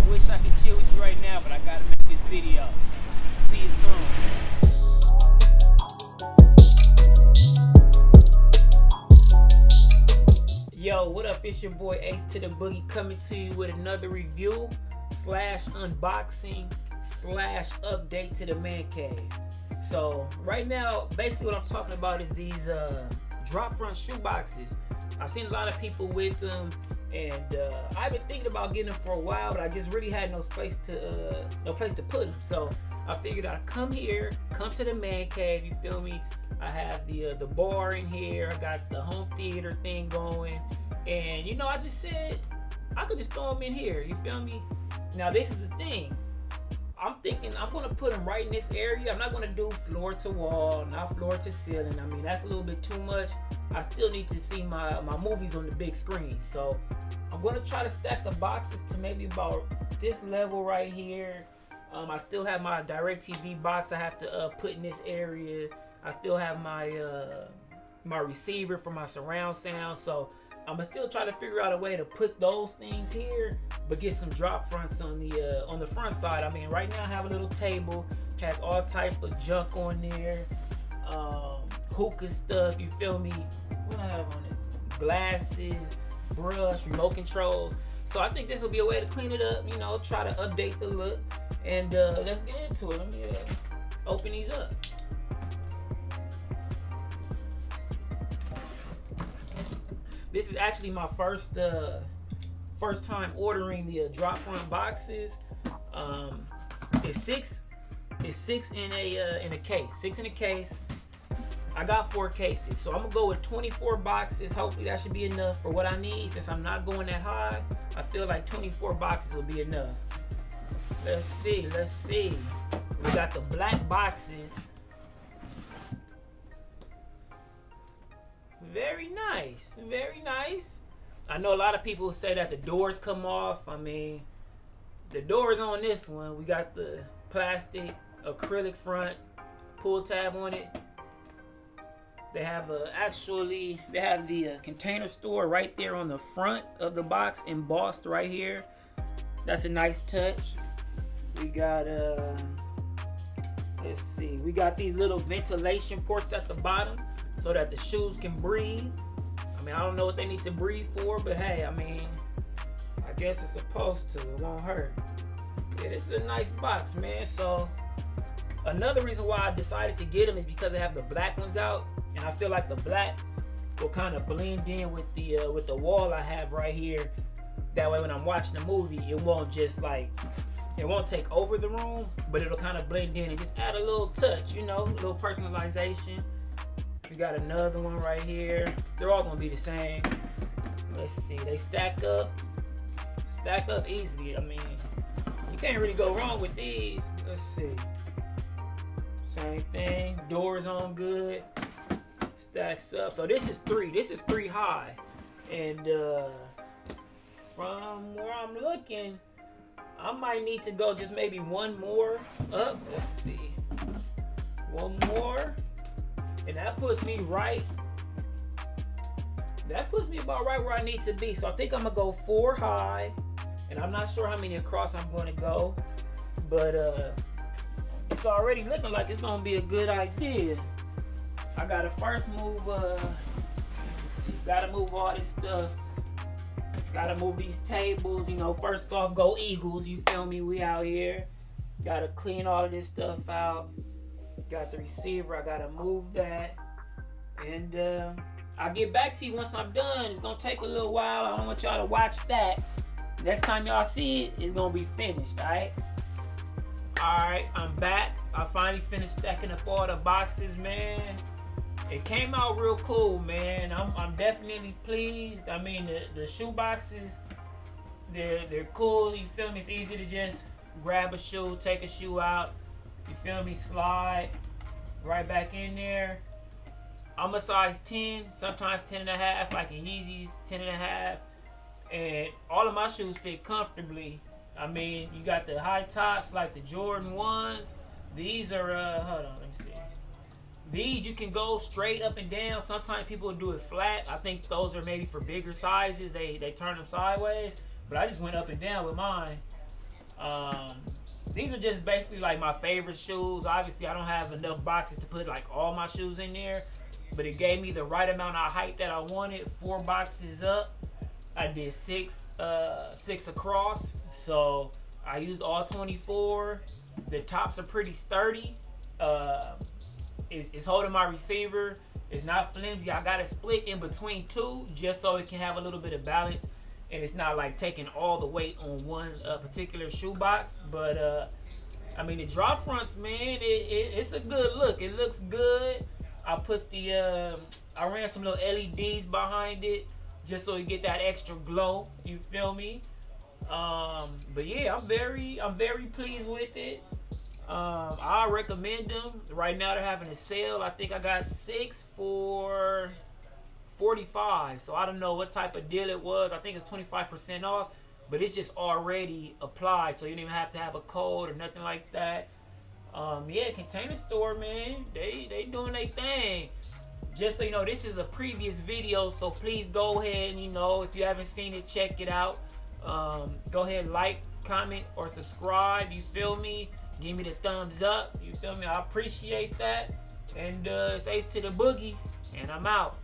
wish I could chill with you right now, but I gotta make this video. See you soon. Yo, what up? It's your boy Ace to the Boogie coming to you with another review slash unboxing slash update to the man cave. So right now, basically what I'm talking about is these drop front shoe boxes. I've seen a lot of people with them, and I've been thinking about getting them for a while, but I just really had no place to put them. So I figured I'd come to the man cave. You feel me? I have the bar in here. I got the home theater thing going, and you know, I just said I could just throw them in here. You feel me? Now this is the thing. I'm thinking I'm gonna put them right in this area. I'm not gonna do floor to wall, not floor to ceiling. I mean, that's a little bit too much. I still need to see my movies on the big screen. So I'm gonna try to stack the boxes to maybe about this level right here. I still have my DirecTV box I have to put in this area. I still have my my receiver for my surround sound. So I'm gonna still try to figure out a way to put those things here, but get some drop fronts on the front side. I mean, right now I have a little table, has all type of junk on there, hookah stuff. You feel me? What I have on it? Glasses, brush, remote controls. So I think this will be a way to clean it up. You know, try to update the look, and let's get into it. Let me open these up. This is actually my first time ordering the drop front boxes. It's six in a case. 6 in a case. I got 4 cases, so I'm gonna go with 24 boxes. Hopefully that should be enough for what I need. Since I'm not going that high, I feel like 24 boxes will be enough. Let's see. We got the black boxes. Very nice. I know a lot of people say that the doors come off. I mean, the doors on this one, we got the plastic acrylic front pull tab on it. They have the Container Store right there on the front of the box, embossed right here. That's a nice touch. We got let's see, we got these little ventilation ports at the bottom so that the shoes can breathe. I mean, I don't know what they need to breathe for, but hey, I mean, I guess it's supposed to. It won't hurt. Yeah, this is a nice box, man. So another reason why I decided to get them is because I have the black ones out, and I feel like the black will kind of blend in with the wall I have right here. That way, when I'm watching the movie, it won't just like, it won't take over the room, but it'll kind of blend in and just add a little touch, you know, a little personalization. We got another one right here. They're all gonna be the same. Let's see, they stack up easily. I mean, you can't really go wrong with these. Let's see, same thing. Doors on good, stacks up. So this is 3 high, and from where I'm looking, I might need to go just maybe one more up. Let's see, one more. And that puts me about right where I need to be. So I think I'm gonna go 4 high, and I'm not sure how many across I'm gonna go, but it's already looking like it's gonna be a good idea. I gotta first move, gotta move all this stuff. Gotta move these tables, you know. First off, go Eagles, you feel me? We out here. Gotta clean all of this stuff out. Got the receiver, I gotta move that, and I'll get back to you once I'm done. It's gonna take a little while. I don't want y'all to watch that. Next time y'all see it, it's gonna be finished. Alright, I'm back. I finally finished stacking up all the boxes, man. It came out real cool, man. I'm definitely pleased. I mean, the shoe boxes, they're cool. You feel me? It's easy to just grab a shoe, take a shoe out. You feel me? Slide right back in there. I'm a size 10, sometimes 10 and a half, like in Yeezys, 10 and a half. And all of my shoes fit comfortably. I mean, you got the high tops, like the Jordan 1s. These are, hold on, let me see. These you can go straight up and down. Sometimes people do it flat. I think those are maybe for bigger sizes. They turn them sideways. But I just went up and down with mine. These are just basically like my favorite shoes. Obviously, I don't have enough boxes to put like all my shoes in there, but it gave me the right amount of height that I wanted. 4 boxes up, I did six across. So I used all 24. The tops are pretty sturdy. It's holding my receiver. It's not flimsy. I got it split in between 2 just so it can have a little bit of balance, and it's not like taking all the weight on one particular shoe box. But I mean, the drop fronts, man, it's a good look. It looks good. I put the I ran some little LEDs behind it just so you get that extra glow. You feel me? But yeah, I'm very pleased with it. I recommend them. Right now they're having a sale. I think I got 6 for $45. So I don't know what type of deal it was. I think it's 25% off, but it's just already applied, so you don't even have to have a code or nothing like that. Yeah, Container Store, man, they doing their thing. Just so you know, this is a previous video, so please go ahead and, you know, if you haven't seen it, check it out. Go ahead, like, comment, or subscribe. You feel me? Give me the thumbs up. You feel me? I appreciate that. And it's Ace to the Boogie, and I'm out.